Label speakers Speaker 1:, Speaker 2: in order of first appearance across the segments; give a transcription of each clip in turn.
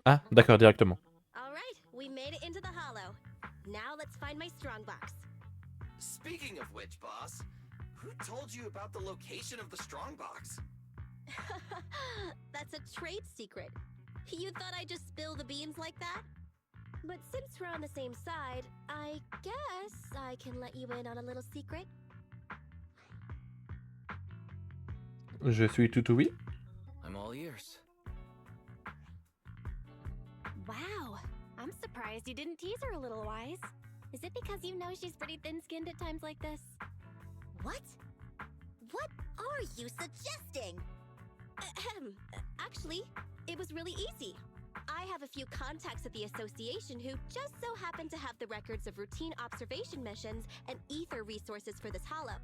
Speaker 1: Ah, d'accord, directement.
Speaker 2: All right, we made it into the hollow. Now let's find my strongbox.
Speaker 3: Speaking of which, boss, who told you about the location of the strongbox?
Speaker 2: That's a trade secret. You thought I'd just spill the beans like that? But since we're on the same side, I guess I can let you in on a little secret.
Speaker 1: Je suis tout oui.
Speaker 3: I'm all ears.
Speaker 2: Wow, I'm surprised you didn't tease her a little, Wise. Is it because you know she's pretty thin-skinned at times like this?
Speaker 4: What? What are you suggesting?
Speaker 2: Ahem. Actually, it was really easy. I have a few contacts at the association who just so happen to have the records of routine observation missions and ether resources for this hollow.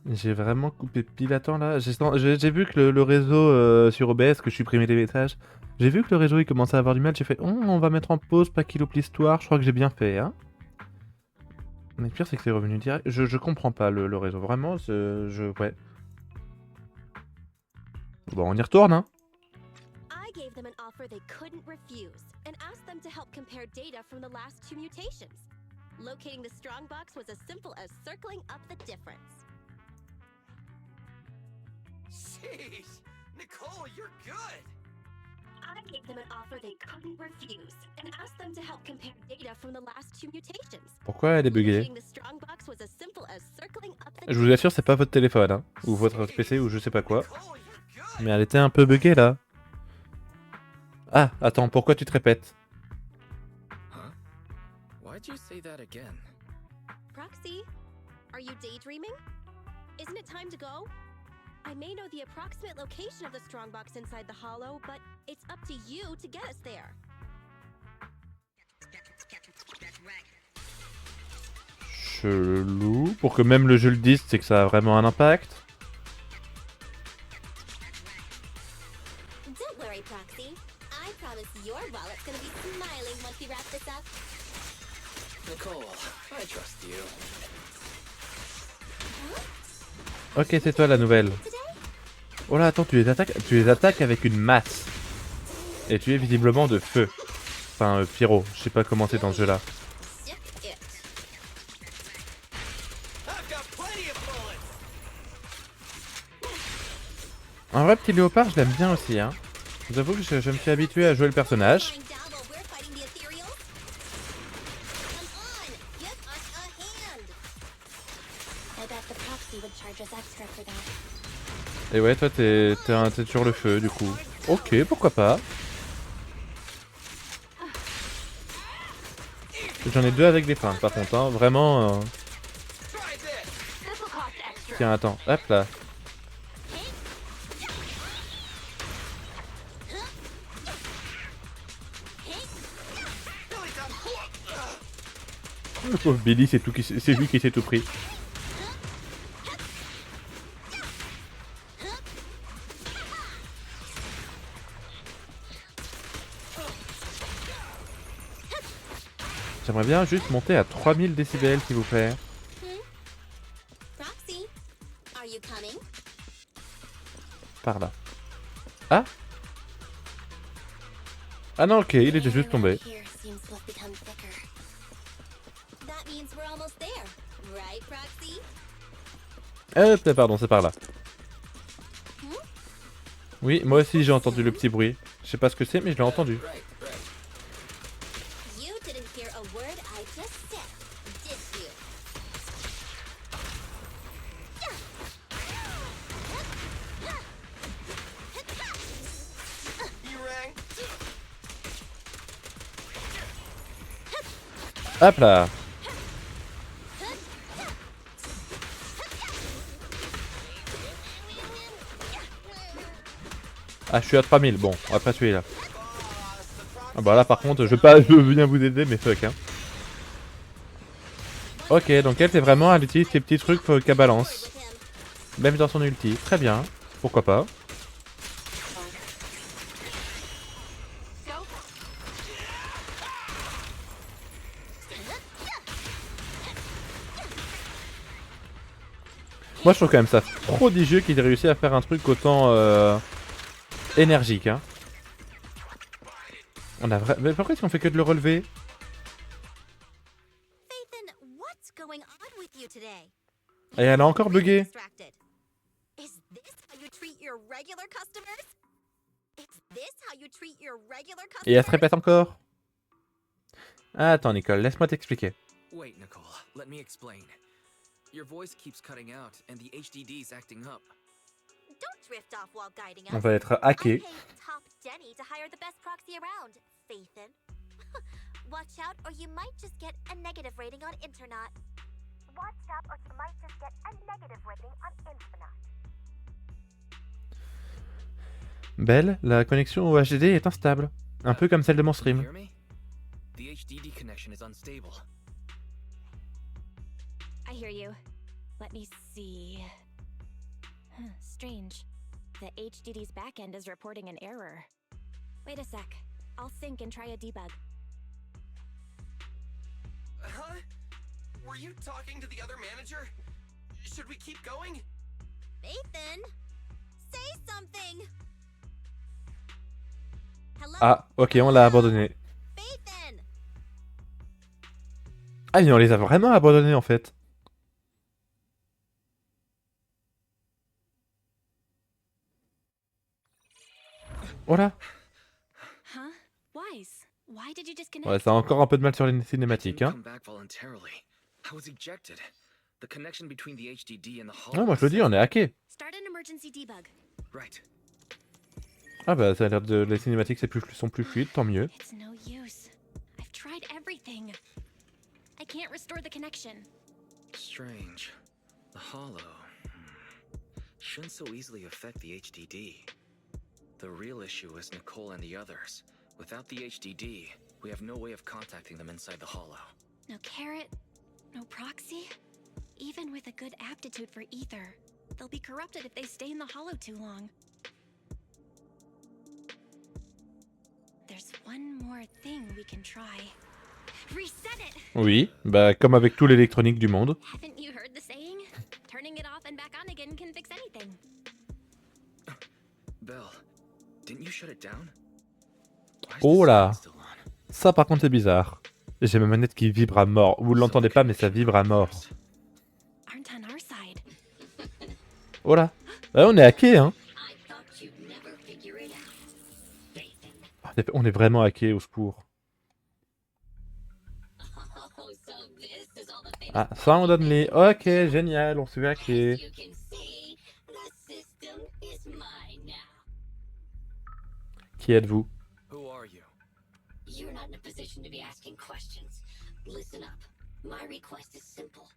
Speaker 1: J'ai vraiment coupé pile à temps là. J'ai vu que le réseau sur OBS, que je supprimais les messages, j'ai vu que le réseau il commençait à avoir du mal. J'ai fait on va mettre en pause, pas qu'il loupe l'histoire. Je crois que j'ai bien fait, hein. Mais le pire c'est que c'est revenu direct. Je comprends pas le réseau, vraiment. Ouais. Bon, on y retourne, hein.
Speaker 2: I gave them an offer they couldn't refuse and asked them to help compare data from the last 2 mutations. Locating the strongbox was as simple as circling up the difference.
Speaker 3: Sheesh! Nicole, you're good!
Speaker 2: I gave them an offer they couldn't refuse and asked them to help compare data from the last 2 mutations.
Speaker 1: Pourquoi elle est buggée?
Speaker 2: Locating the strongbox was as simple as circling up the
Speaker 1: Je vous assure, c'est pas votre téléphone, hein. Ou votre PC, ou je sais pas quoi.
Speaker 3: Nicole, you're good!
Speaker 1: Mais elle était un peu buggée là. Ah, attends, pourquoi tu te répètes?
Speaker 3: Huh? Why'd you say that again?
Speaker 2: Proxy, are you daydreaming? Isn't it time to go? I may know the approximate location of the strongbox inside the hollow, but it's up to you to get us there.
Speaker 1: Chelou. Pour que même le jeu le dise, c'est que ça a vraiment un impact.
Speaker 4: Don't worry, Proxy. I promise your wallet's gonna be smiling once we wrap this up.
Speaker 3: Nicole, I trust you.
Speaker 1: Ok, c'est toi la nouvelle. Oh là, attends, tu les attaques avec une masse. Et tu es visiblement de feu. Enfin, pyro. Je sais pas comment c'est dans ce jeu-là.
Speaker 4: Stick it.
Speaker 3: I've got plenty of bullets!
Speaker 1: Un vrai petit léopard, je l'aime bien aussi, hein. Je vous avoue que je me suis habitué à jouer le personnage.
Speaker 4: Lying down while we're fighting the ethereals? Come on, give us a hand. I bet the Proxy would charge us extra for that.
Speaker 1: Et ouais, toi, t'es sur le feu, du coup. Ok, pourquoi pas. J'en ai 2 avec des flingues, par contre, hein. Vraiment...
Speaker 3: Try this!
Speaker 1: Tiens, attends. Hop là. Le pauvre Billy, c'est lui qui s'est tout pris. J'aimerais bien juste monter à 3000 décibels, s'il vous plaît.
Speaker 4: Proxy, are you coming?
Speaker 1: Par là. Ah. Ah non, ok, il était juste tombé.
Speaker 4: Here seems to have become thicker. That means we're almost there, right, Proxy?
Speaker 1: Pardon, c'est par là. Oui, moi aussi j'ai entendu le petit bruit. Je sais pas ce que c'est, mais je l'ai entendu.
Speaker 3: Right, right.
Speaker 4: You didn't hear a word I just said, did you?
Speaker 3: E-Rang?
Speaker 1: Hop là. Ah, je suis à 3000. Bon, on va pas tuer là. Ah bah là par contre, je veux bien vous aider, mais fuck, hein. Ok, donc elle, c'est vraiment, elle utilise ces petits trucs qu'elle balance.
Speaker 4: With him.
Speaker 1: Même dans son ulti. Très bien. Pourquoi pas. Moi je trouve quand même ça prodigieux qu'il ait réussi à faire un truc autant énergique. Hein. On a Mais pourquoi est-ce qu'on fait que de le relever?
Speaker 4: Phaethon, what's going on with you today?
Speaker 1: Et elle a encore bugué.
Speaker 4: Distracted. Is this how you treat your regular customers? Is this how you treat your regular
Speaker 1: Et elle se
Speaker 4: customers?
Speaker 1: répète encore. Ah, attends Nicole, laisse-moi t'expliquer.
Speaker 3: Wait, Nicole, let me explain. Your voice keeps cutting out and the HDD's acting up.
Speaker 4: Don't drift off while guiding
Speaker 1: On
Speaker 4: us.
Speaker 1: va être
Speaker 4: I
Speaker 1: hacké.
Speaker 4: paid Top Denny to hire the best proxy around, Phaethon. Watch out, or you might just get a negative rating on Internet. Watch out, or you might just get a negative rating on Internet.
Speaker 1: Belle, la connexion au HDD est instable. Un peu comme celle de mon
Speaker 3: Can you
Speaker 1: stream.
Speaker 3: hear me? The HDD connection is unstable.
Speaker 2: I hear you. Let me see. Strange. The HDD's backend is reporting an error. Wait a sec. I'll sync and try a debug.
Speaker 3: Huh? Were you talking to the other manager? Should we keep going?
Speaker 4: Phaethon, say something. Hello,
Speaker 1: Ah, ok, on l'a abandonné.
Speaker 4: Phaethon.
Speaker 1: Ah, mais on les a vraiment abandonnés en fait. Voilà.
Speaker 2: Huh? Wise. Why did you disconnect?
Speaker 1: Ouais, ça a encore un peu de mal sur les cinématiques. Hein.
Speaker 3: Come back voluntarily. I was ejected. The connection between the HDD and the
Speaker 1: Ouais,
Speaker 3: hall.
Speaker 1: moi je le dis, on est hacké.
Speaker 2: Start an emergency debug.
Speaker 3: Right.
Speaker 1: Ah bah ça a l'air de... Les cinématiques sont plus fluides, tant mieux.
Speaker 2: It's no use. I've tried everything. I can't restore the connection.
Speaker 3: Strange. The hollow shouldn't so easily affect the HDD. The real issue is Nicole and the others. Without the HDD, we have no way of contacting them inside the hollow.
Speaker 2: No carrot, no proxy. Even with a good aptitude for ether, they'll be corrupted if they stay in the hollow too long. There's one more thing we can try. Reset it!
Speaker 1: Oui, bah comme avec tout l'électronique du monde.
Speaker 2: Haven't you heard the saying? Turning it off and back on again can fix anything.
Speaker 3: Belle, didn't you shut it down? Why is
Speaker 1: Oh
Speaker 3: the
Speaker 1: là.
Speaker 3: sound still on?
Speaker 1: Ça par contre c'est bizarre. J'ai ma manette qui vibre à mort. Vous l'entendez pas mais ça vibre à mort.
Speaker 2: Aren't on our side.
Speaker 1: Oh là. Ouais, on est hacké hein.
Speaker 4: I thought you'd never figure it out, Phaethon.
Speaker 1: On est vraiment hacké, au secours.
Speaker 4: Oh, so this is all the
Speaker 1: Ah, ça on donne les... Ok, génial, on se fait hacker.
Speaker 4: You can see the system is mine now.
Speaker 1: Qui êtes-vous?
Speaker 3: Who are you?
Speaker 4: You're not in a position to be asking questions. Listen up. My request is simple.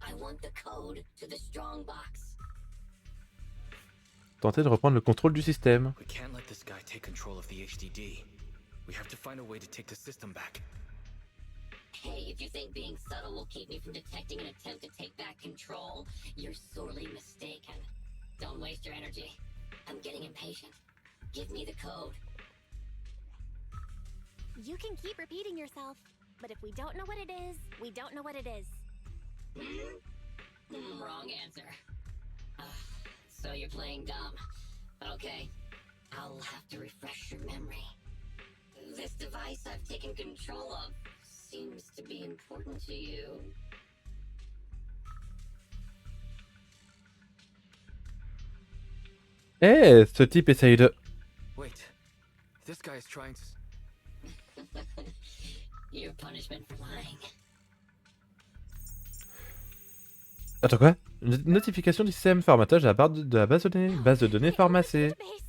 Speaker 4: I want the code to the strong box.
Speaker 1: Tentez de reprendre le contrôle du système.
Speaker 3: We can't let this guy take control of the HDD. We have to find a way to take the system back.
Speaker 4: Hey, if you think being subtle will keep me from detecting an attempt to take back control, you're sorely mistaken. Don't waste your energy. I'm getting impatient. Give me the code.
Speaker 2: You can keep repeating yourself, but if we don't know what it is, we don't know what it is.
Speaker 4: Wrong answer. So you're playing dumb. Okay, I'll have to refresh your memory. This device I've taken control of seems to be important to you.
Speaker 1: Eh, ce type essaye de...
Speaker 3: Wait. This guy is trying to...
Speaker 4: Your punishment for lying.
Speaker 1: Attends quoi? Notification du système, formatage à de la base de données pharmacée.
Speaker 2: Database.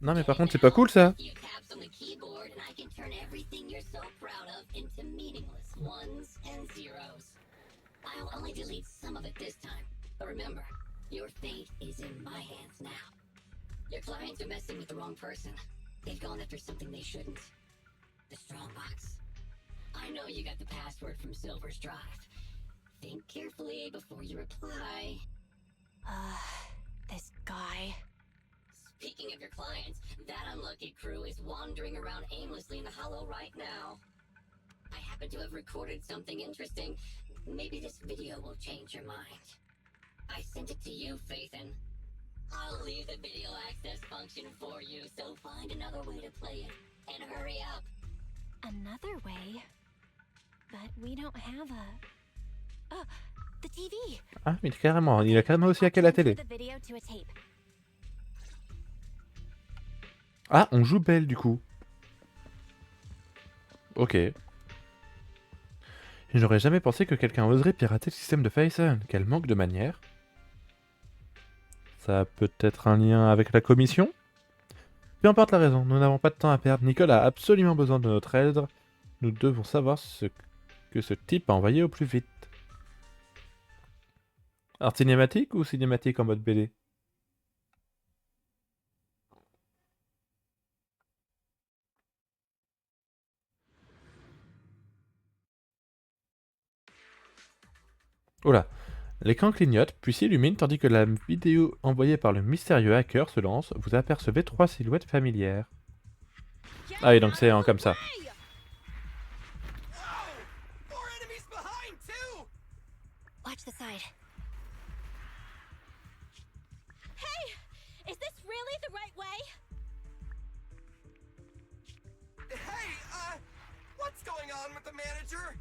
Speaker 1: Non mais par contre c'est pas cool ça.
Speaker 4: You taps on the keyboard and I can turn everything you're so proud of into meaningless ones and zeros. I'll only delete some of it this time. But remember, your fate is in my hands now. Your clients are messing with the wrong person. They've gone after something they shouldn't. The strongbox. I know you got the password from Silver's drive. Think carefully before you reply.
Speaker 2: This guy.
Speaker 4: Speaking of your clients, that unlucky crew is wandering around aimlessly in the hollow right now. I happen to have recorded something interesting. Maybe this video will change your mind. I sent it to you, Phaethon. I'll leave the video access function for you, so find another way to play it. And hurry up.
Speaker 2: Another way? But we don't have a... Oh, the TV!
Speaker 1: Ah, mais carrément, il a carrément aussi hacké la télé.
Speaker 2: The video to a tape.
Speaker 1: Ah, on joue Belle du coup. Ok. Je n'aurais jamais pensé que quelqu'un oserait pirater le système de Phaethon. Quel manque de manière. Ça a peut-être un lien avec la commission? Peu importe la raison, nous n'avons pas de temps à perdre. Nicole a absolument besoin de notre aide. Nous devons savoir ce que ce type a envoyé au plus vite. Art cinématique ou cinématique en mode BD? Oh là. L'écran clignote, puis s'illumine tandis que la vidéo envoyée par le mystérieux hacker se lance. Vous apercevez 3 silhouettes familières. Ah oui, donc c'est comme ça.
Speaker 2: Watch the side. Hey! Is this really the right way?
Speaker 5: Hey, what's going on with the manager?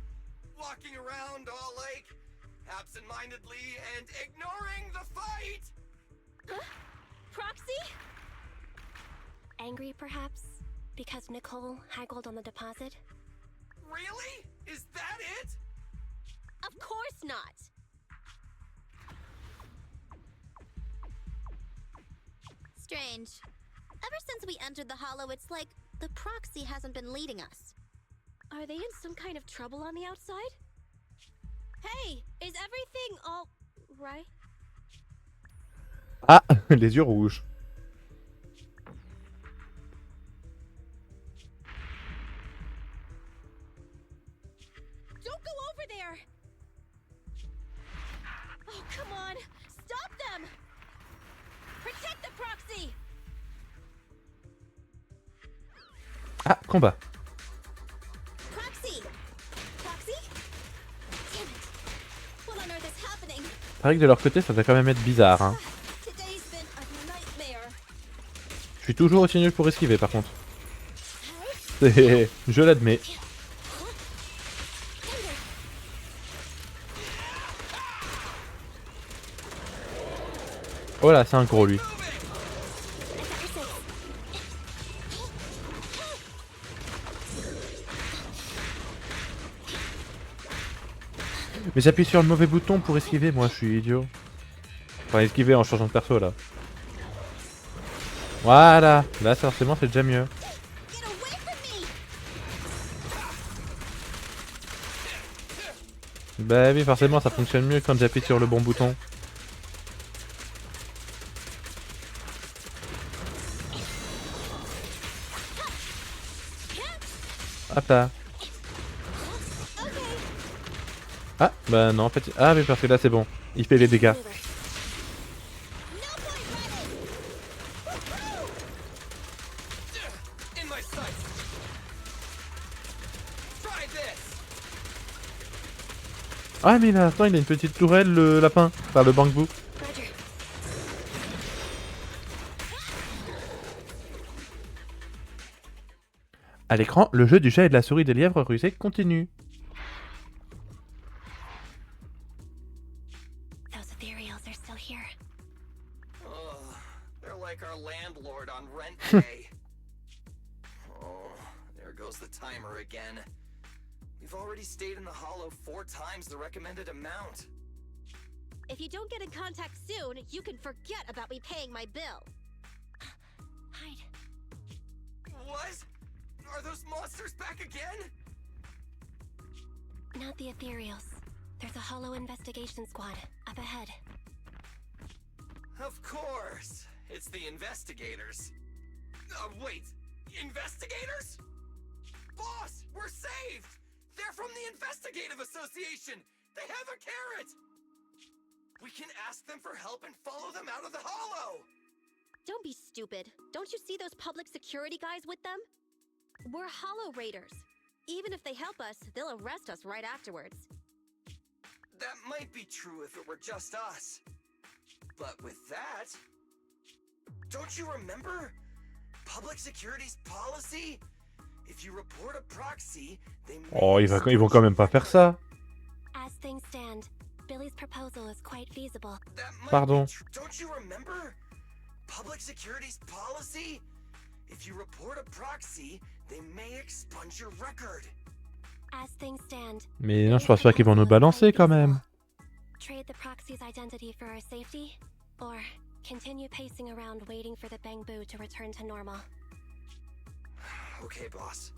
Speaker 5: Walking around all like absent-mindedly and ignoring the fight!
Speaker 2: Huh? Proxy? Angry, perhaps? Because Nicole haggled on the deposit?
Speaker 5: Really? Is that it?
Speaker 2: Of course not! Strange. Ever since we entered the Hollow, it's like the Proxy hasn't been leading us. Are they in some kind of trouble on the outside? Hey, is everything all right?
Speaker 1: Ah, les yeux rouges.
Speaker 2: Don't go over there! Oh, come on! Stop them! Protect the Proxy!
Speaker 1: Ah, combat.
Speaker 2: Proxy! Proxy? Damn it! What on earth is happening?
Speaker 1: Pareil que de leur côté, ça va quand même être bizarre. Hein.
Speaker 2: Today's been a nightmare.
Speaker 1: Je suis toujours aussi nul pour esquiver par contre. Je l'admets. Oh là, c'est un gros lui. Mais j'appuie sur le mauvais bouton pour esquiver, moi je suis idiot. Enfin esquiver en changeant de perso là. Voilà, là forcément c'est déjà mieux.
Speaker 2: Get away from me!
Speaker 1: Bah oui, forcément ça fonctionne mieux quand j'appuie sur le bon bouton. Hop là. Ah, bah non en fait... Ah mais parce que là c'est bon. Il fait les dégâts.
Speaker 2: No point running! Woohoo!
Speaker 5: In my sights! Try this!
Speaker 1: Ah mais là, attends, il a une petite tourelle le lapin. Enfin le bambou.
Speaker 2: Roger.
Speaker 1: À l'écran, le jeu du chat et de la souris des lièvres rusés continue.
Speaker 2: Those ethereals are still here.
Speaker 5: Oh, they're like our landlord on rent day. Oh, there goes the timer again. We've already stayed in the Hollow 4 times the recommended amount.
Speaker 2: If you don't get in contact soon, you can forget about me paying my bill. Hide.
Speaker 5: What? Are those monsters back again?
Speaker 2: Not the ethereals. There's a Hollow investigation squad up ahead.
Speaker 5: Of course. It's the investigators. Wait. Investigators? Boss, we're saved! They're from the Investigative Association! They have a carrot! We can ask them for help and follow them out of the Hollow!
Speaker 2: Don't be stupid. Don't you see those public security guys with them? We're Hollow Raiders. Even if they help us, they'll arrest us right afterwards.
Speaker 5: That might be true if it were just us. But with that, don't you remember? Public security's policy? If you report a proxy, they may
Speaker 1: Oh, ils vont quand même pas faire ça.
Speaker 2: As things stand, Billy's proposal is quite feasible.
Speaker 5: That might
Speaker 1: Pardon.
Speaker 5: be don't you remember? Public security's policy? If you report a proxy, they may expunge your record.
Speaker 2: As things stand,
Speaker 1: Mais non, je pense pas qu'ils vont nous balancer quand même.
Speaker 2: trade the proxy's identity for our safety, or continue pacing around waiting for the Bangbu to return to normal.
Speaker 5: Okay, boss.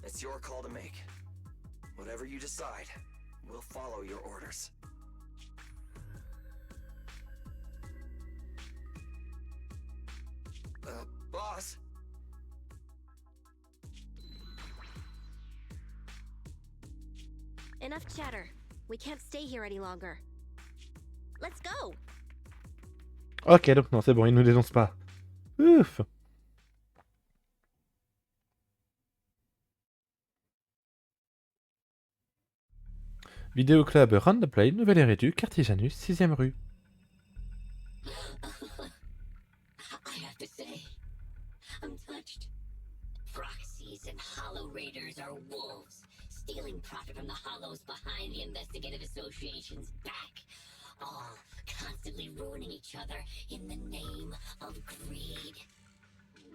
Speaker 5: It's your call to make. Whatever you decide, we'll follow your orders. Boss?
Speaker 2: Enough chatter. We can't stay here any longer. Let's go!
Speaker 1: Ok, donc non, c'est bon, ils nous dénoncent pas. Ouf. Vidéo Club Round the Play, Nouvelle Hérédu, quartier Janus, 6ème rue.
Speaker 4: I have to say, I'm touched. Proxies and Hollow Raiders are wolves, stealing profit from the Hollows behind the Investigative Association's back, all constantly ruining each other in the name of greed.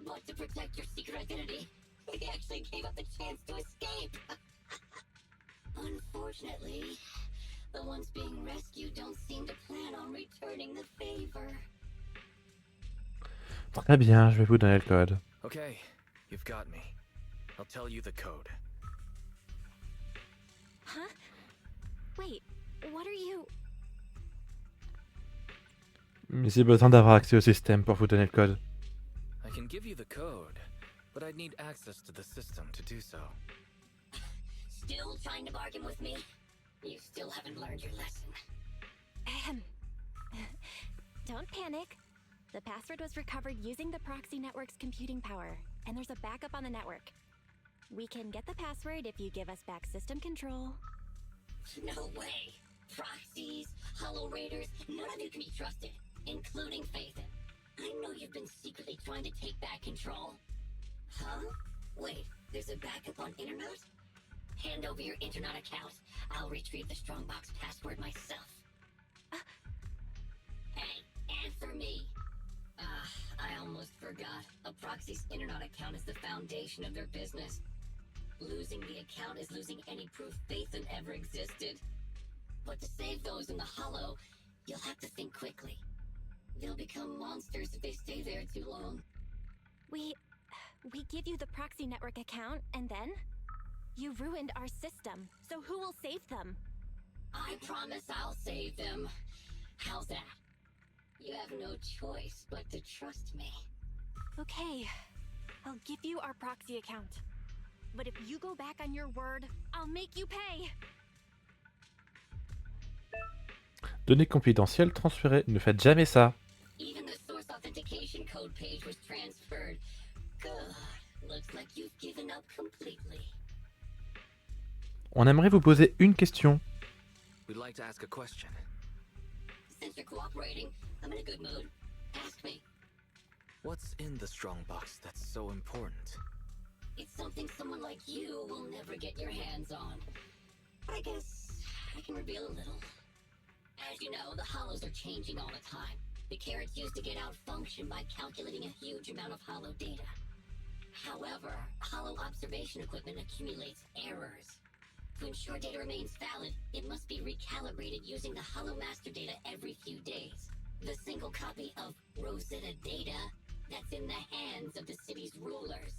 Speaker 4: But to protect your secret identity, they actually gave up the chance to escape. Unfortunately, the ones being rescued don't seem to plan on returning the favor.
Speaker 1: Très bien, je vais vous donner le code.
Speaker 3: Okay, you've got me. I'll tell you the code.
Speaker 2: Huh? Wait, what are you...
Speaker 1: Mais j'ai besoin d'avoir accès au système pour vous donner le code.
Speaker 3: I can give you the code, but I'd need access to the system to do so.
Speaker 4: Still trying to bargain with me? You still haven't learned your lesson.
Speaker 2: Ahem. Don't panic. The password was recovered using the proxy network's computing power, and there's a backup on the network. We can get the password if you give us back system control.
Speaker 4: No way. Proxies, Hollow Raiders, none of you can be trusted, including Phaethon. I know you've been secretly trying to take back control. Huh? Wait, there's a backup on Internet? Hand over your Internet account. I'll retrieve the Strongbox password myself. Hey, answer me. I almost forgot. A proxy's Internet account is the foundation of their business. Losing the account is losing any proof Phaethon ever existed. But to save those in the Hollow, you'll have to think quickly. They'll become monsters if they stay there too long.
Speaker 2: We give you the proxy network account, and then? You ruined our system, so who will save them?
Speaker 4: I promise I'll save them. How's that? You have no choice but to trust me.
Speaker 2: Okay, I'll give you our proxy account. But if you go back on your word, I'll make you pay!
Speaker 1: Données confidentielles transférées. Ne faites jamais ça.
Speaker 4: Even the source authentication code page was transferred. Good. Looks like you've given up completely.
Speaker 1: On aimerait vous poser une question.
Speaker 3: We'd like to ask a question.
Speaker 4: Since you're cooperating, I'm in a good mood. Ask me.
Speaker 3: What's in the Strongbox that's so important?
Speaker 4: It's something someone like you will never get your hands on. But I guess I can reveal a little. As you know, the Hollows are changing all the time. The carrots used to get out function by calculating a huge amount of Hollow data. However, Hollow observation equipment accumulates errors. To ensure data remains valid, it must be recalibrated using the Hollow master data every few days. The single copy of Rosetta data that's in the hands of the city's rulers.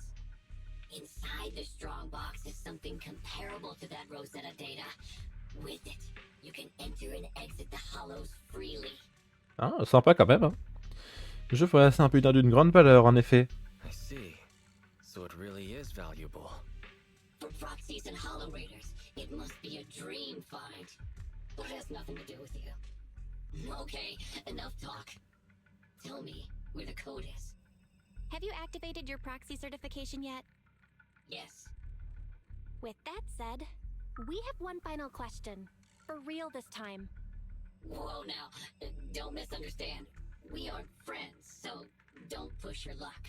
Speaker 4: Inside the Strongbox is something comparable to that Rosetta data. With it, you can enter and exit the Hollows freely.
Speaker 1: Ah, sympa quand même. Hein. Le jeu ferait assez un putain d'une grande valeur, en effet.
Speaker 3: I see. So it really is valuable.
Speaker 4: For proxies and Hollow Raiders, it must be a dream find. But it has nothing to do with you. Okay, enough talk. Tell me where the code is.
Speaker 2: Have you activated your proxy certification yet?
Speaker 4: Yes.
Speaker 2: With that said, we have one final question. For real this time.
Speaker 4: Whoa now, don't misunderstand. We aren't friends, so don't push your luck.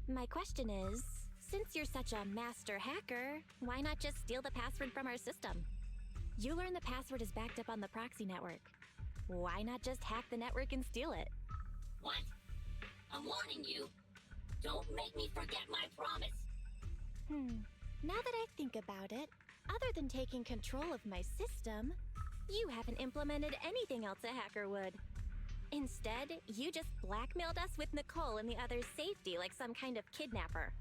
Speaker 2: My question is, since you're such a master hacker, why not just steal the password from our system? You learn the password is backed up on the proxy network. Why not just hack the network and steal it?
Speaker 4: What? I'm warning you. Don't make me forget my promise.
Speaker 2: Now that I think about it, other than taking control of my system, you haven't implemented anything else a hacker would. Instead, you just blackmailed us with Nicole and the others' safety like some kind of kidnapper.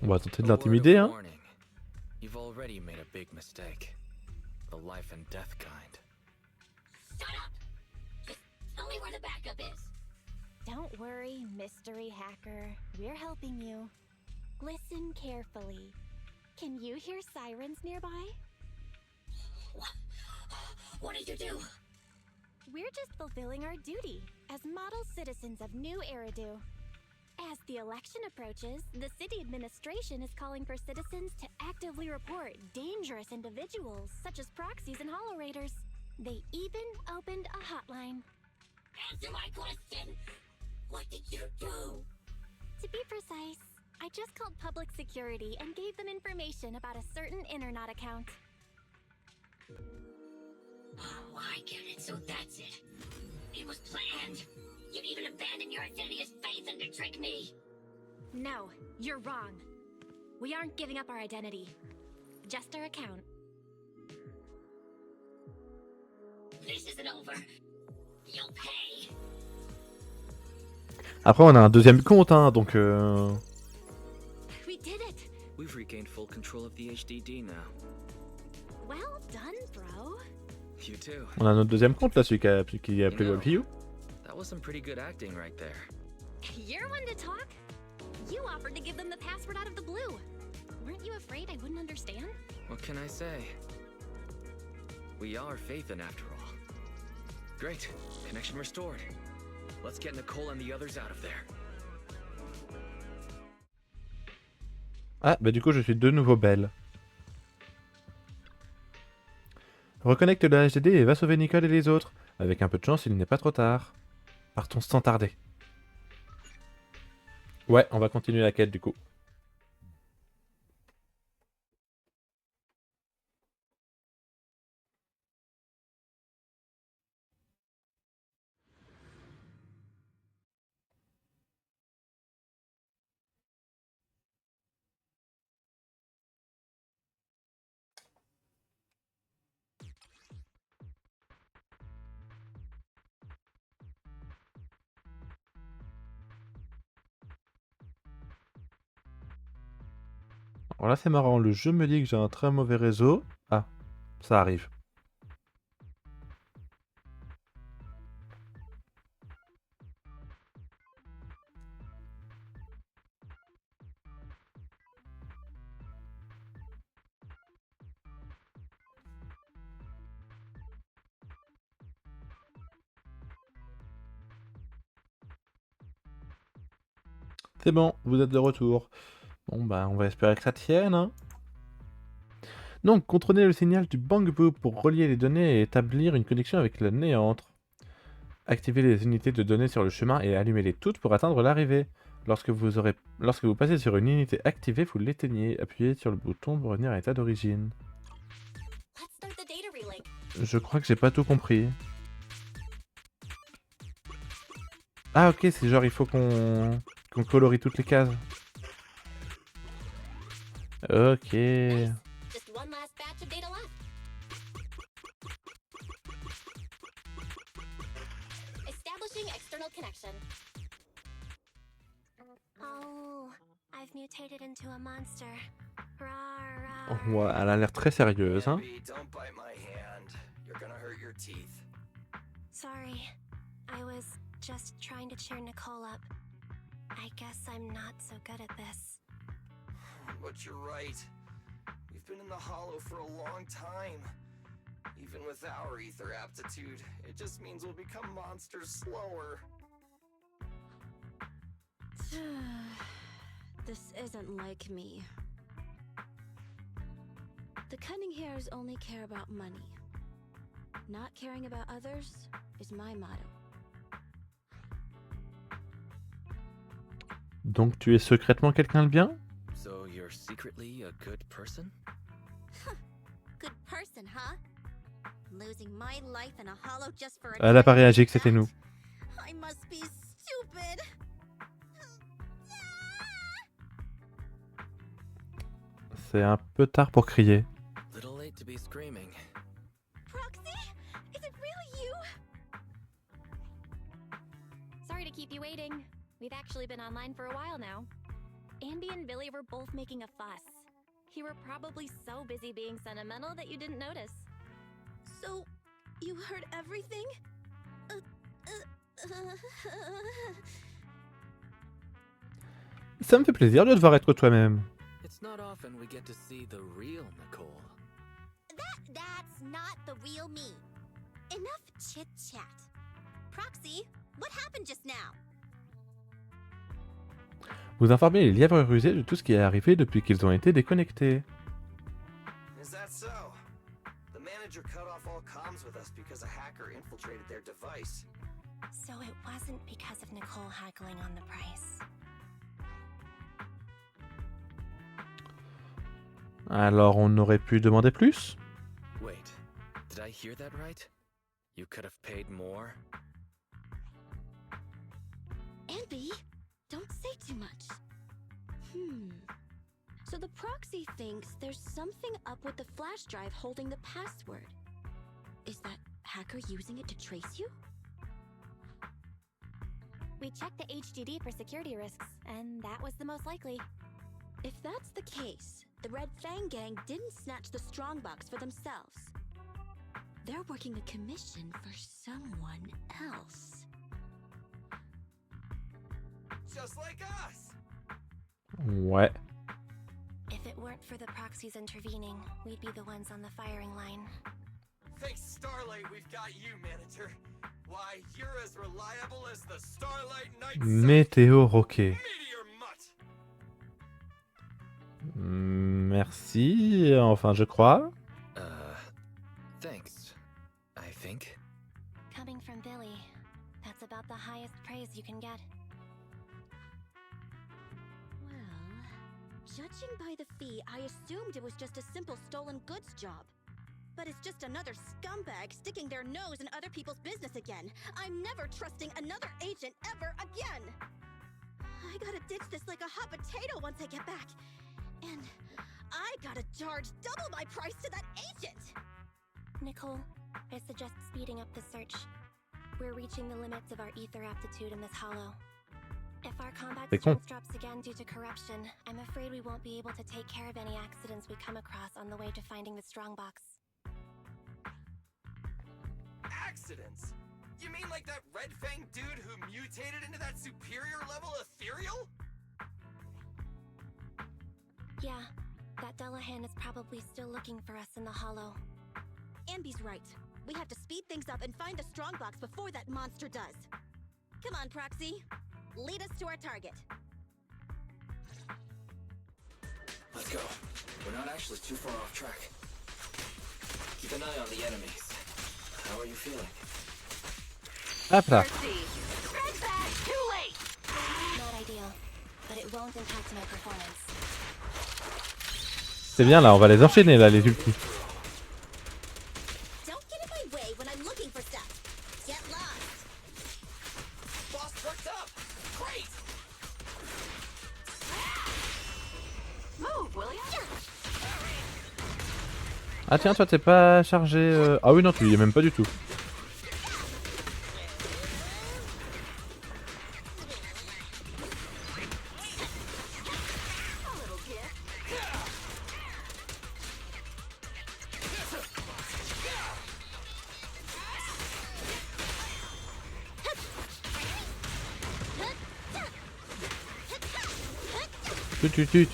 Speaker 1: On va tenter de
Speaker 3: A word of
Speaker 1: l'intimider, hein.
Speaker 3: warning. You've already made a big mistake. The life and death kind.
Speaker 4: Shut up! Just tell me where the backup is.
Speaker 2: Don't worry, mystery hacker. We're helping you. Listen carefully. Can you hear sirens nearby?
Speaker 4: What did you do?
Speaker 2: We're just fulfilling our duty as model citizens of New Eridu. As the election approaches, the city administration is calling for citizens to actively report dangerous individuals such as proxies and holo raiders. They even opened a hotline.
Speaker 4: Answer my question! What did you do?
Speaker 2: To be precise, I just called public security and gave them information about a certain Internet account.
Speaker 4: Oh, I get it, so that's it. It was planned. You'd even abandon your insidious faith and to trick me.
Speaker 2: No, you're wrong. We aren't giving up our identity. Just our account.
Speaker 4: This isn't over. You'll pay.
Speaker 1: Après, on a un deuxième compte, hein, donc...
Speaker 2: We did it!
Speaker 3: We've regained full control of the HDD now.
Speaker 2: Well done, bro.
Speaker 3: You too.
Speaker 1: On a notre deuxième compte, là, celui qui a appelé Wolfie.
Speaker 3: That was some pretty good acting right there.
Speaker 2: You're one to talk. You offered to give them the password out of the blue. Weren't you afraid I wouldn't understand?
Speaker 3: What can I say? We are Phaethon after all. Great. Connection restored. Let's get Nicole and the others out of there.
Speaker 1: Ah, bah du coup, je suis de nouveau belle. Reconnecte le HDD et va sauver Nicole et les autres. Avec un peu de chance, il n'est pas trop tard. Partons sans tarder. Ouais, on va continuer la quête du coup. Alors là, c'est marrant. Le jeu me dit que j'ai un très mauvais réseau. Ah, ça arrive. C'est bon, vous êtes de retour. Bon bah, on va espérer que ça tienne, hein. Donc, contrôlez le signal du Bangbu pour relier les données et établir une connexion avec la néantre. Activez les unités de données sur le chemin et allumez-les toutes pour atteindre l'arrivée. Lorsque vous passez sur une unité activée, vous l'éteignez. Appuyez sur le bouton pour revenir à l'état d'origine.
Speaker 2: Let's start the data relay.
Speaker 1: Je crois que j'ai pas tout compris. Ah ok, c'est genre il faut qu'on colorie toutes les cases. Ok.
Speaker 2: Nice. Just one last batch of data left. Establishing external connection. Oh, I've mutated into a monster. Rah, rah.
Speaker 1: Ouais, elle a l'air très sérieuse, hein.
Speaker 5: Abby, don't bite my hand. You're gonna hurt your teeth.
Speaker 2: Sorry, I was just trying to cheer Nicole up. I guess I'm not so good at this.
Speaker 5: But you're right. We've been in the Hollow for a long time. Even with our ether aptitude, it just means we'll become monsters slower.
Speaker 6: This isn't like me. The Cunning Hairs only care about money,
Speaker 2: Not caring about others is my motto.
Speaker 1: Donc tu es secrètement quelqu'un de bien?
Speaker 3: So you're secretly a good person?
Speaker 2: Good person, huh? Losing my life in a hollow just for a
Speaker 1: Elle a pas
Speaker 2: tiny
Speaker 1: réagi que
Speaker 2: bit
Speaker 1: c'était
Speaker 2: of
Speaker 1: nous.
Speaker 2: that? I must be stupid.
Speaker 1: C'est un peu tard pour crier.
Speaker 3: Little late to be screaming.
Speaker 2: Proxy? Is it really you?
Speaker 6: Sorry to keep you waiting. We've actually been online for a while now. Andy and Billy were both making a fuss. You were probably so busy being sentimental that you didn't notice.
Speaker 2: So, you heard everything?
Speaker 1: Ça me fait plaisir de te voir être toi-même.
Speaker 3: It's not often we get to see the real Nicole.
Speaker 2: That's not the real me. Enough chit-chat. Proxy, what happened just now?
Speaker 1: Vous informez les lièvres rusés de tout ce qui est arrivé depuis qu'ils ont été déconnectés.
Speaker 5: Is that so? The manager cut off all comms with us because a hacker infiltrated their device.
Speaker 6: So it wasn't because of Nicole haggling on the price.
Speaker 1: Alors on aurait pu demander plus?
Speaker 3: Wait, did I hear that right? You could have paid more?
Speaker 2: Andy, don't say too much. So the proxy thinks there's something up with the flash drive holding the password. Is that hacker using it to trace you?
Speaker 6: We checked the HDD for security risks, and that was the most likely.
Speaker 2: If that's the case, the Red Fang gang didn't snatch the strongbox for themselves. They're working a commission for someone else.
Speaker 5: Just like us!
Speaker 1: Ouais.
Speaker 6: If it weren't for the proxies intervening, we'd be the ones on the firing line.
Speaker 5: Thanks Starlight, we've got you, manager. Why, you're as reliable as the Starlight Night Sun.
Speaker 1: Météo roquet.
Speaker 5: Meteor Mutt!
Speaker 1: Merci, enfin je crois.
Speaker 3: Thanks. I think.
Speaker 6: Coming from Billy, that's about the highest praise you can get.
Speaker 2: Well, judging by the fee, I assumed it was just a simple stolen goods job. But it's just another scumbag sticking their nose in other people's business again. I'm never trusting another agent ever again. I gotta ditch this like a hot potato once I get back. And I gotta charge double my price to that agent!
Speaker 6: Nicole, I suggest speeding up the search. We're reaching the limits of our ether aptitude in this hollow. If our combat
Speaker 1: C'est con.
Speaker 6: strength drops again due to corruption, I'm afraid we won't be able to take care of any accidents we come across on the way to finding the strongbox.
Speaker 5: Accidents? You mean like that Red Fang dude who mutated into that superior level ethereal?
Speaker 6: Yeah, that Delahan is probably still looking for us in the hollow.
Speaker 2: Ambi's right. We have to speed things up and find the strongbox before that monster does. Come on, Proxy. Lead us to our target.
Speaker 3: Let's go. We're not actually too far off track. Keep an eye on the enemies. How are you feeling?
Speaker 1: Hop là.
Speaker 6: Not ideal, but it won't impact my performance.
Speaker 1: C'est bien là, on va les enchaîner là, les ultis.
Speaker 2: Don't get in my way when I'm looking for stuff. Get lost.
Speaker 5: Boss perked up! Great!
Speaker 4: Move, will ya?
Speaker 1: Ah tiens, toi t'es pas chargé... Ah oui non, tu y es même pas du tout. Tu.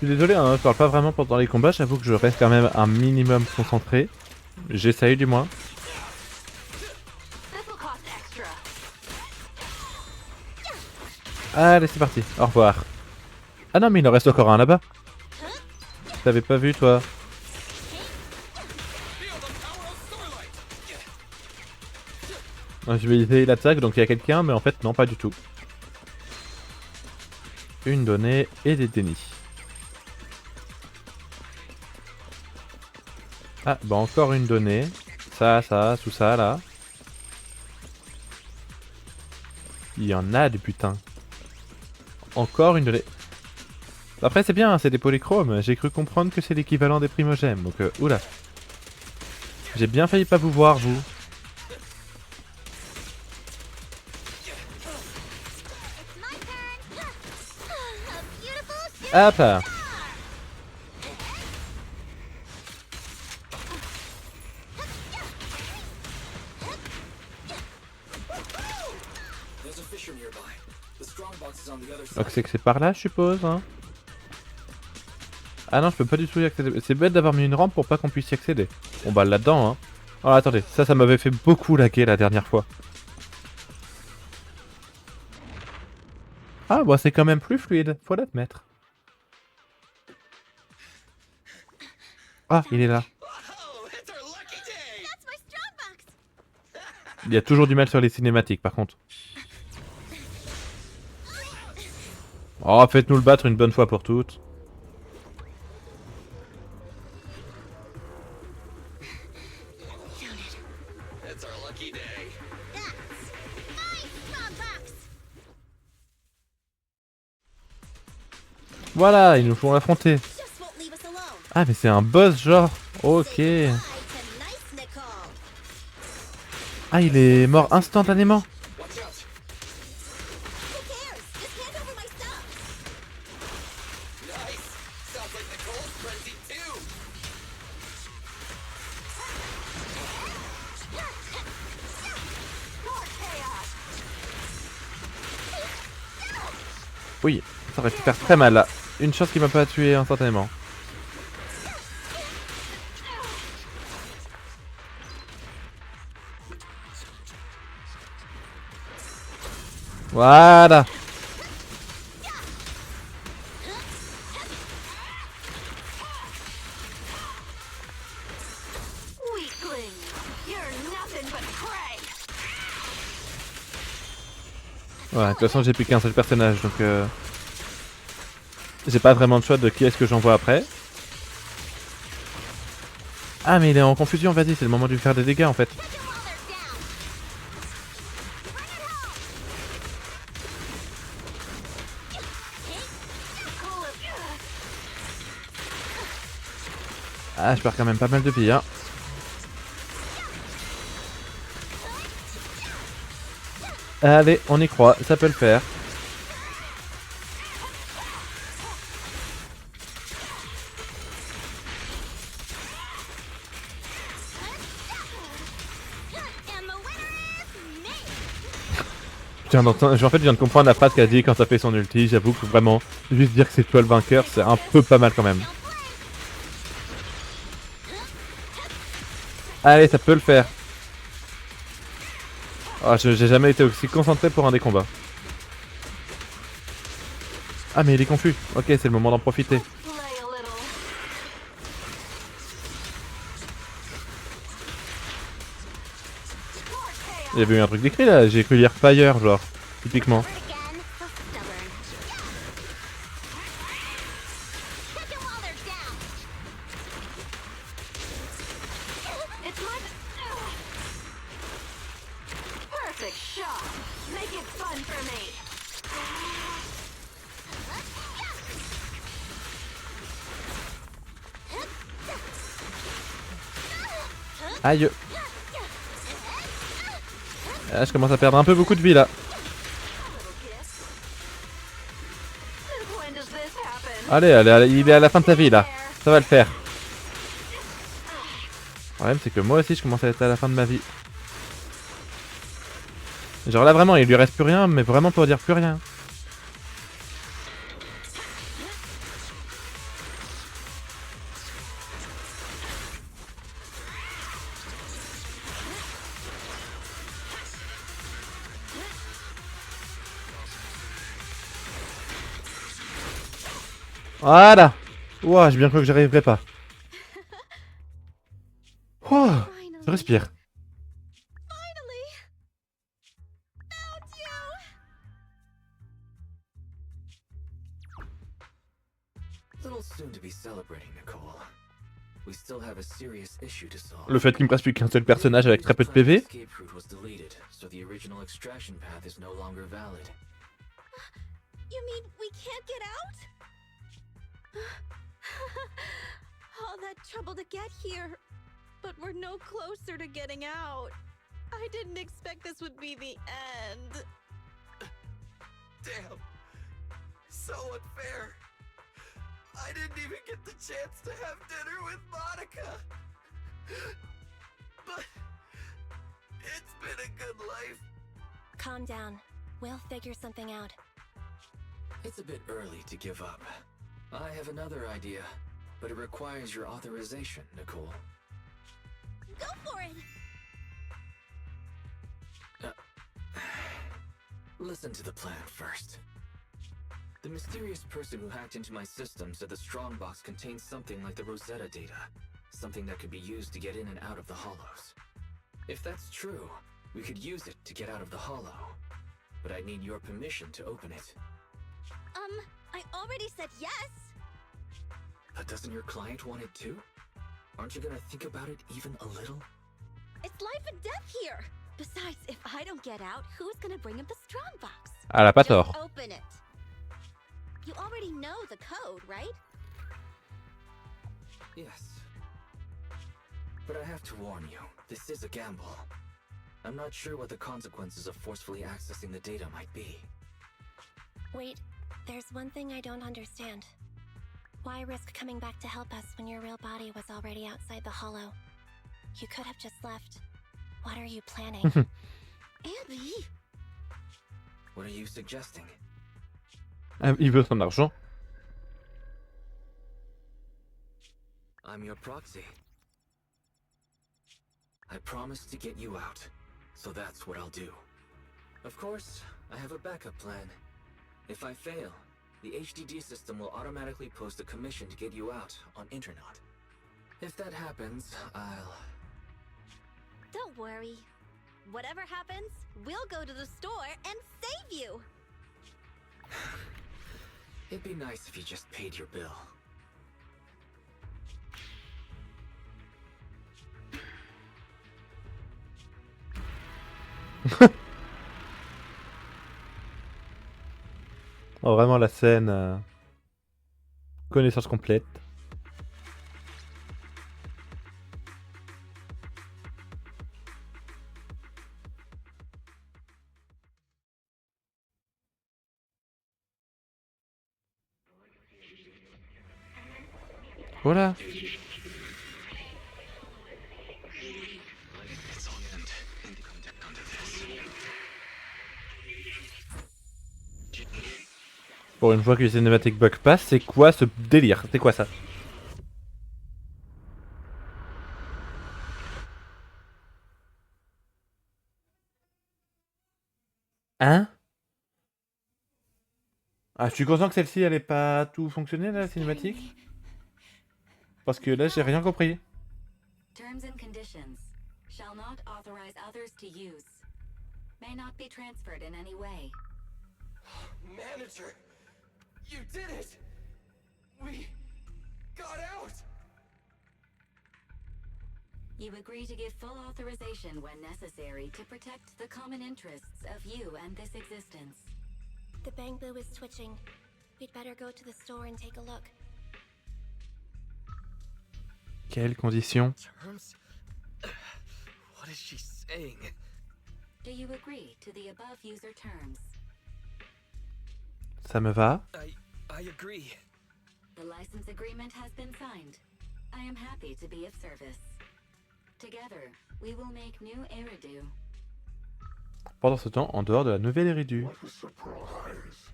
Speaker 1: Je suis désolé, hein, je parle pas vraiment pendant les combats, j'avoue que je reste quand même un minimum concentré. J'essaye du moins.
Speaker 4: This'll cost extra.
Speaker 1: Allez, c'est parti, au revoir. Ah non, mais il en reste encore un là-bas. T'avais pas vu, toi?
Speaker 5: Be
Speaker 1: Je vais essayer l'attaque, donc il y a quelqu'un, mais en fait non, pas du tout. Une donnée et des tennis. Ah, bah encore une donnée. Ça, tout ça, là. Il y en a des putains. Encore une donnée. Après c'est bien, c'est des polychromes. J'ai cru comprendre que c'est l'équivalent des primogèmes, donc oula. J'ai bien failli pas vous voir, vous. Hop là.
Speaker 3: There's a fissure nearby. The strongbox is on the other side.
Speaker 1: Donc c'est que c'est par là, je suppose, hein. Ah non, je peux pas du tout y accéder. C'est bête d'avoir mis une rampe pour pas qu'on puisse y accéder. Bon bah là-dedans, hein. Oh attendez, ça m'avait fait beaucoup laguer la dernière fois. Ah bah c'est quand même plus fluide, faut l'admettre. Ah, il est là.
Speaker 5: Oh, it's our lucky day!
Speaker 2: That's my strongbox.
Speaker 1: Il y a toujours du mal sur les cinématiques par contre. Oh, faites-nous le battre une bonne fois pour toutes.
Speaker 5: It's our lucky day.
Speaker 2: That's my strongbox.
Speaker 1: Voilà, ils nous font l'affronter.
Speaker 2: Just won't leave us alone.
Speaker 1: Ah mais c'est un boss genre. Ok.
Speaker 2: Say bye to nice Nicole.
Speaker 1: Ah, il est mort instantanément.
Speaker 3: Watch out!
Speaker 2: Who cares? Just hand over my stuff.
Speaker 5: Nice! Sounds like Nicole's frenzied too!
Speaker 1: Oui, ça aurait pu faire très mal là. Une chance qu'il m'a pas tué instantanément. Voilà.
Speaker 2: Weakling, you're nothing but prey.
Speaker 1: Ouais, de toute façon j'ai plus qu'un seul personnage donc j'ai pas vraiment de choix de qui est-ce que j'envoie après. Ah mais il est en confusion, vas-y, c'est le moment de lui faire des dégâts en fait. Ah, je perds quand même pas mal de vie, hein. Allez, on y croit, ça peut le faire.
Speaker 2: And the winner is me.
Speaker 1: Tiens, en fait, je viens de comprendre la phrase qu'elle a dit quand ça fait son ulti. J'avoue que vraiment, juste dire que c'est toi le vainqueur, c'est un peu pas mal quand même. Allez, ça peut le faire. Oh, j'ai jamais été aussi concentré pour un des combats. Ah, mais il est confus. Ok, c'est le moment d'en profiter.
Speaker 2: Play a little.
Speaker 1: Il y avait eu un truc d'écrit là, j'ai cru lire Fire, genre, typiquement.
Speaker 2: Again, so stubborn. Kick them while they're down. It's my perfect shot. Make it fun for me.
Speaker 1: Aïe. Ah, je commence à perdre un peu beaucoup de vie là.
Speaker 2: When does this happen?
Speaker 1: Allez, il est à la fin de sa vie là. Ça va le faire. Le problème c'est que moi aussi je commence à être à la fin de ma vie. Genre là vraiment il lui reste plus rien, mais vraiment pour dire plus rien. Voilà. Ouah, j'ai bien cru que j'y arriverais pas. Ouah, je respire.
Speaker 3: Little soon to be celebrating, Nicole. We still have a serious issue to solve.
Speaker 1: Le fait qu'il me reste plus qu'un seul personnage avec très peu de PV.
Speaker 3: Escape route was deleted, so the original extraction path is no longer valid.
Speaker 2: You mean we can't get out? All that trouble to get here, but we're no closer to getting out. I didn't expect this would be the end.
Speaker 5: Damn. So unfair. I didn't even get the chance to have dinner with Monica. But it's been a good life.
Speaker 6: Calm down. We'll figure something out.
Speaker 3: It's a bit early to give up. I have another idea, but it requires your authorization, Nicole.
Speaker 2: Go for it!
Speaker 3: Listen to the plan first. The mysterious person who hacked into my system said the strongbox contains something like the Rosetta data, something that could be used to get in and out of the hollows. If that's true, we could use it to get out of the hollow, but I'd need your permission to open it.
Speaker 2: I already said yes!
Speaker 3: But doesn't your client want it too? Aren't you gonna think about it even a little?
Speaker 2: It's life and death here! Besides, if I don't get out, who's gonna bring up the strongbox?
Speaker 1: Elle a pas
Speaker 2: Just
Speaker 1: tort.
Speaker 2: open it. You already know the code, right?
Speaker 3: Yes. But I have to warn you, this is a gamble. I'm not sure what the consequences of forcefully accessing the data might be.
Speaker 6: Wait, there's one thing I don't understand. Why risk coming back to help us when your real body was already outside the hollow? You could have just left. What are you planning?
Speaker 2: Abby!
Speaker 3: What are you suggesting?
Speaker 1: Il veut son argent.
Speaker 3: I'm your proxy. I promised to get you out, so that's what I'll do. Of course, I have a backup plan. If I fail, the HDD system will automatically post a commission to get you out on Internet. If that happens, I'll...
Speaker 2: Don't worry. Whatever happens, we'll go to the store and save you!
Speaker 3: It'd be nice if you just paid your bill.
Speaker 1: Oh, vraiment la scène. Connaissance complète. Voilà. Bon, une fois que les cinématiques bug passent, c'est quoi ce délire? C'est quoi ça? Hein? Ah, je suis content que celle-ci, elle ait pas tout fonctionné, là, la cinématique. Parce que là, j'ai rien compris.
Speaker 7: Terms and conditions shall not authorize others to use. May not be transferred in any way.
Speaker 5: Manager! You did it! We got out!
Speaker 7: You agree to give full authorization when necessary to protect the common interests of you and this existence.
Speaker 6: The Bangbu is twitching. We'd better go to the store and take a look.
Speaker 1: Quelles conditions?
Speaker 3: Terms? What is she saying?
Speaker 7: Do you agree to the above user terms?
Speaker 1: Ça me va.
Speaker 3: I agree.
Speaker 7: The license agreement has been signed. I am happy to be of service. Together, we will make new Eridu.
Speaker 1: Pendant ce temps, en dehors de la nouvelle Eridu.
Speaker 8: What a surprise.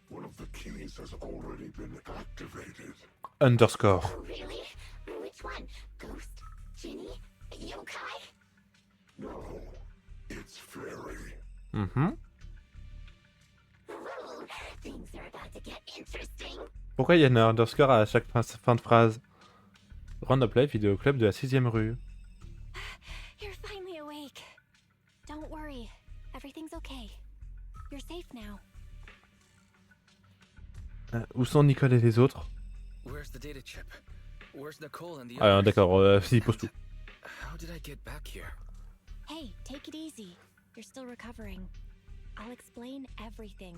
Speaker 8: One of the keys has already been activated.
Speaker 1: Underscore.
Speaker 4: Oh, really? Which one? Ghost? Genie? Yokai?
Speaker 8: No, it's Fairy.
Speaker 1: Mhm.
Speaker 4: Ooh, things are about to get interesting.
Speaker 1: Pourquoi il y a un underscore à chaque fin de phrase? Roundup Live Vidéo Club de la 6ème rue.
Speaker 6: You're finally awake. Don't worry. Everything's okay. You're safe now.
Speaker 1: Où sont Nicole et les autres?
Speaker 3: the data chip. Where's Nicole and the
Speaker 1: Ah
Speaker 3: others?
Speaker 1: d'accord, il pose tout.
Speaker 3: How did I get back here?
Speaker 6: Hey, take it easy. You're still recovering. I'll explain everything.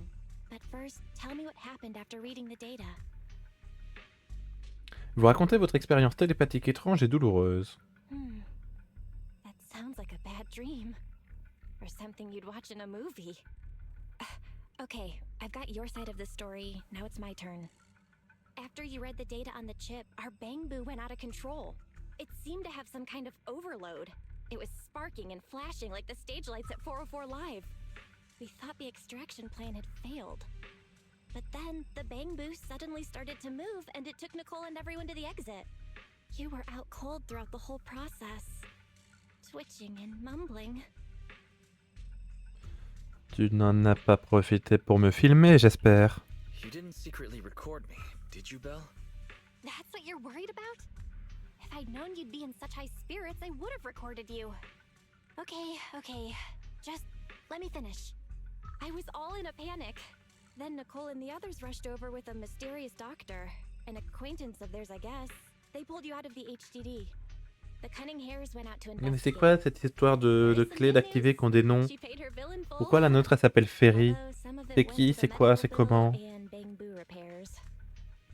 Speaker 6: But first, tell me what happened after reading the data.
Speaker 1: Vous racontez votre expérience télépathique étrange et douloureuse.
Speaker 6: That sounds like a bad dream. Or something you'd watch in a movie. Okay, I've got your side of the story. Now it's my turn. After you read the data on the chip, our Bangbu went out of control. It seemed to have some kind of overload. It was sparking and flashing like the stage lights at 404 Live. We thought the extraction plan had failed. But then, the Bangbu suddenly started to move and it took Nicole and everyone to the exit. You were out cold throughout the whole process. Twitching and mumbling.
Speaker 1: Tu n'en as pas profité pour me filmer, j'espère.
Speaker 3: You didn't secretly record me, did you, Belle?
Speaker 6: That's what you're worried about? If I'd known you'd be in such high spirits, I would have recorded you. Okay. Just let me finish. I was all in a panic. Then Nicole and the others rushed over with a mysterious doctor. An acquaintance of theirs, I guess. They pulled you out of the HDD. The Cunning Hares went out to investigate.
Speaker 1: Mais c'est quoi cette histoire de clés d'activer qui ont des noms?
Speaker 6: She paid her bill in full.
Speaker 1: Pourquoi la nôtre elle s'appelle Ferry?
Speaker 6: Although some of it
Speaker 1: C'est
Speaker 6: went
Speaker 1: qui?
Speaker 6: to
Speaker 1: C'est
Speaker 6: the
Speaker 1: quoi?
Speaker 6: medical
Speaker 1: C'est
Speaker 6: bill
Speaker 1: comment?
Speaker 6: and Bangbu repairs.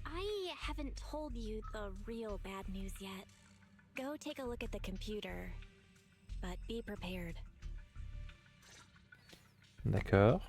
Speaker 6: I haven't told you the real bad news yet. Go take a look at the computer. But be prepared.
Speaker 1: D'accord.